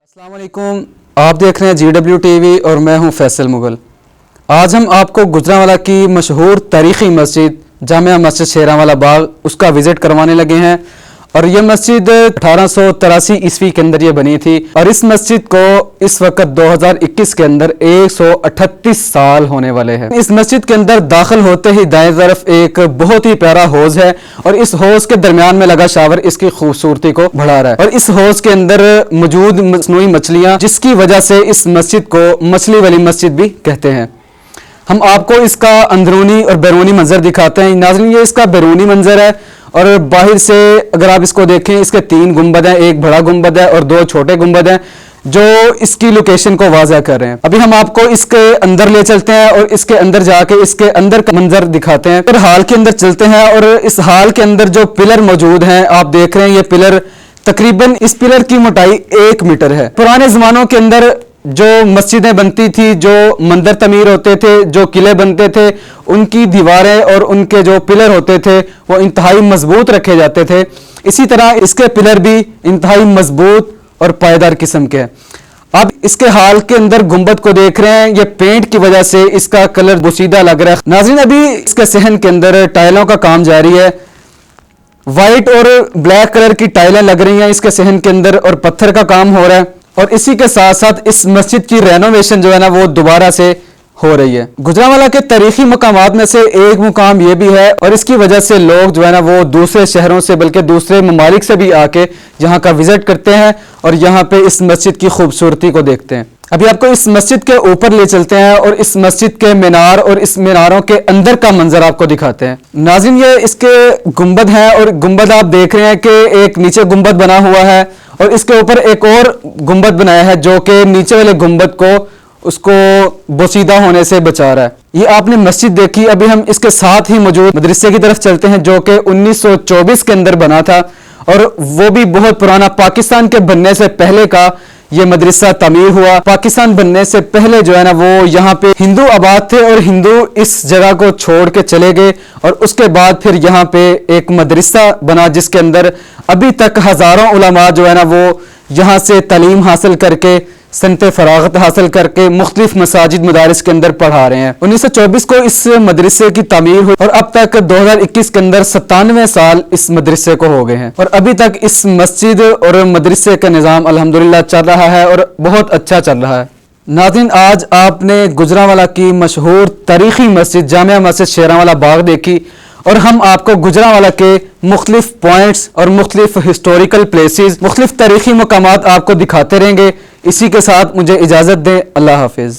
अस्सलाम वालेकुम, आप देख रहे हैं GW TV और मैं हूं फैसल मुगल। आज हम आपको गुजरांवाला की मशहूर तारीख़ी मस्जिद जामिया मस्जिद शेरांवाला बाग उसका विज़िट करवाने लगे हैं। और ये मस्जिद 1883 ईस्वी के अंदर ये बनी थी और इस मस्जिद को इस वक्त 2021 के अंदर 138 साल होने वाले हैं। इस मस्जिद के अंदर दाखिल होते ही दाएं तरफ एक बहुत ही प्यारा हौज है और इस हौज के दरमियान में लगा शावर इसकी खूबसूरती को बढ़ा रहा है। और इस हौज के अंदर मौजूद मसनूई मछलियां, जिसकी वजह से इस मस्जिद को मछली वाली मस्जिद भी कहते हैं। हम आपको इसका अंदरूनी और बैरूनी मंजर दिखाते हैं। नाज़रीन, ये इसका बैरूनी मंजर है और बाहर से अगर आप इसको देखें, इसके 3 गुंबद हैं, एक बड़ा गुंबद है और 2 छोटे गुंबद हैं जो इसकी लोकेशन को वाज़ा कर रहे हैं। अभी हम आपको इसके अंदर ले चलते हैं और इसके अंदर जाके इसके अंदर का मंजर दिखाते हैं। फिर हाल के अंदर चलते हैं और इस हाल के अंदर जो पिलर मौजूद हैं, आप देख रहे हैं, ये पिलर तकरीबन इस पिलर की मोटाई 1 मीटर है। पुराने ज़मानों के अंदर जो मस्जिदें बनती थी, जो मंदिर तमीर होते थे, जो किले बनते थे, उनकी दीवारें और उनके जो पिलर होते थे वो इंतहाई मजबूत रखे जाते थे। इसी तरह इसके पिलर भी इंतहाई मजबूत और पायदार किस्म के हैं। अब इसके हाल के अंदर गुंबद को देख रहे हैं, ये पेंट की वजह से इसका कलर बोसीदा लग रहा है। नाज़रीन, अभी इसके सहन के अंदर टाइलों का काम जारी है। वाइट और ब्लैक कलर की टाइलें लग रही हैं इसके सहन के अंदर और पत्थर का काम हो रहा है। और इसी के साथ साथ इस मस्जिद की रेनोवेशन जो है ना वो दोबारा से हो रही है। गुजरांवाला के तारीखी मकामात में से एक मुकाम ये भी है और इसकी वजह से लोग जो है ना वो दूसरे शहरों से बल्कि दूसरे ममालिक से भी आके यहाँ का विजिट करते हैं और यहाँ पे इस मस्जिद की खूबसूरती को देखते हैं। अभी आपको इस मस्जिद के ऊपर ले चलते हैं और इस मस्जिद के मीनार और इस मीनारों के अंदर का मंजर आपको दिखाते हैं। नाज़रीन, ये इसके गुंबद हैं और गुंबद आप देख रहे हैं कि एक नीचे गुंबद बना हुआ है और इसके ऊपर एक और गुंबद बनाया है जो कि नीचे वाले गुंबद को उसको बोसीदा होने से बचा रहा है। ये आपने मस्जिद देखी। अभी हम इसके साथ ही मौजूद मदरसे की तरफ चलते हैं जो कि 1924 के अंदर बना था और वो भी बहुत पुराना। पाकिस्तान के बनने से पहले का ये मदरसा तमीर हुआ। पाकिस्तान बनने से पहले जो है ना वो यहाँ पे हिंदू आबाद थे और हिंदू इस जगह को छोड़ के चले गए और उसके बाद फिर यहाँ पे एक मदरसा बना जिसके अंदर अभी तक हजारों उलमा जो है ना वो यहाँ से तालीम हासिल करके सनते फरागत हासिल करके मुख्तलिफ मसाजिद मदारिस के अंदर पढ़ा रहे हैं। 1924 को इस मदरसे की तामीर हुई और अब तक 2021 के अंदर 97 साल इस मदरसे को हो गए हैं और अभी तक इस मस्जिद और मदरसे का निज़ाम अल्हम्दुलिल्लाह चल रहा है और बहुत अच्छा चल रहा है। नाज़रीन, आज आपने गुजरांवाला की मशहूर तारीखी मस्जिद जामिया मस्जिद शेरांवाला बाग देखी और हम आपको गुजरांवाला के मुख्तलिफ पॉइंट्स और मुख्तलिफ हिस्टोरिकल प्लेसेस, मुख्तलिफ तारीखी मकामात आपको दिखाते रहेंगे। इसी के साथ मुझे इजाज़त दें। अल्लाह हाफिज़।